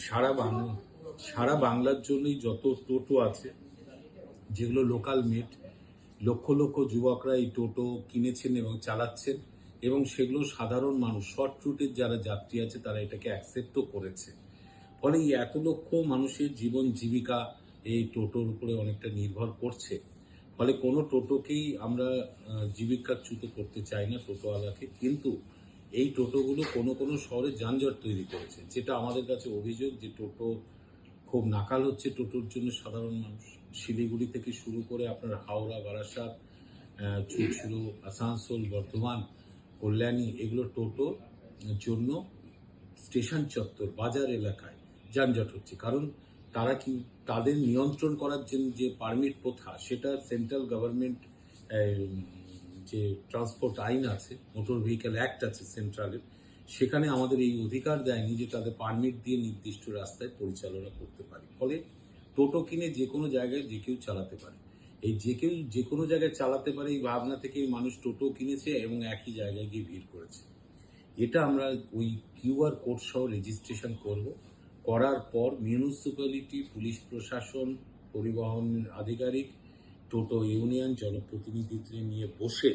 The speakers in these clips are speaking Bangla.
সারা বাংলা সারা বাংলার জন্যই যত টোটো আছে, যেগুলো লোকাল মেড, লক্ষ লক্ষ যুবকরা এই টোটো কিনেছেন এবং চালাচ্ছেন, এবং সেগুলো সাধারণ মানুষ, শর্ট রুটের যারা যাত্রী আছে তারা এটাকে অ্যাকসেপ্টও করেছে। ফলে এই এত লক্ষ মানুষের জীবন জীবিকা এই টোটোর উপরে অনেকটা নির্ভর করছে। ফলে কোনো টোটোকেই আমরা জীবিকাচ্যুত করতে চাই না, টোটোওয়ালাকে। কিন্তু এই টোটোগুলো কোনো কোনো শহরে যানজট তৈরি করেছে, যেটা আমাদের কাছে অভিযোগ যে টোটো খুব নাকাল হচ্ছে টোটোর জন্য সাধারণ মানুষ। শিলিগুড়ি থেকে শুরু করে আপনার হাওড়া, বারাসাত, চুঁচুড়ো, আসানসোল, বর্ধমান, কল্যাণী, এগুলো টোটোর জন্য স্টেশন চত্বর, বাজার এলাকায় যানজট হচ্ছে। কারণ তারা কি, তাদের নিয়ন্ত্রণ করার জন্য যে পারমিট প্রথা, সেটা সেন্ট্রাল গভর্নমেন্ট যে ট্রান্সপোর্ট আইন আছে, মোটর ভেহিক্যাল অ্যাক্ট আছে সেন্ট্রালের, সেখানে আমাদের এই অধিকার দেয়নি যে তাদের পারমিট দিয়ে নির্দিষ্ট রাস্তায় পরিচালনা করতে পারি। ফলে টোটো কিনে যে কোনো জায়গায় যে কেউ চালাতে পারে। এই যে কেউ যে কোনো জায়গায় চালাতে পারে এই ভাবনা থেকেই মানুষ টোটো কিনেছে এবং একই জায়গায় গিয়ে ভিড় করেছে। এটা আমরা ওই কিউআর কোড সহ রেজিস্ট্রেশন করব। করার পর মিউনিসিপ্যালিটি, পুলিশ প্রশাসন, পরিবহন আধিকারিক, টোটো ইউনিয়ন, জনপ্রতিনিধিদের নিয়ে বসে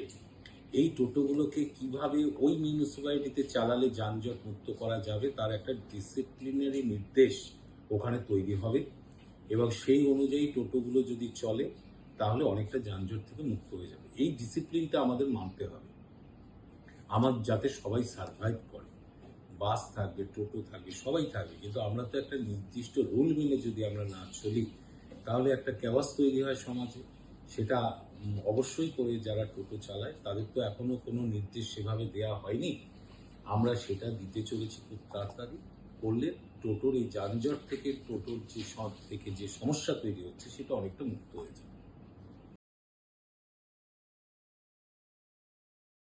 এই টোটোগুলোকে কিভাবে ওই মিউনিসিপ্যালিটিতে চালালে যানজট মুক্ত করা যাবে তার একটা ডিসিপ্লিনারি নির্দেশ ওখানে তৈরি হবে, এবং সেই অনুযায়ী টোটোগুলো যদি চলে তাহলে অনেকটা যানজট থেকে মুক্ত হয়ে যাবে। এই ডিসিপ্লিনটা আমাদের মানতে হবে, যাতে সবাই সার্ভাইভ করে। বাস থাকবে, টোটো থাকবে, সবাই থাকবে, কিন্তু আমরা তো একটা নির্দিষ্ট রুল মেনে যদি আমরা না চলি তাহলে একটা ক্যাওয়াস তৈরি হয় সমাজে। সেটা অবশ্যই করে যারা টোটো চালায় তাদের তো এখনো কোনো নির্দেশ সেভাবে দেওয়া হয়নি। আমরা সেটা দিতে চলেছি খুব তাড়াতাড়ি। করলে টোটোর এই যানজট থেকে, টোটোর যে থেকে যে সমস্যা তৈরি হচ্ছে সেটা অনেকটা মুক্ত হয়ে যাবে।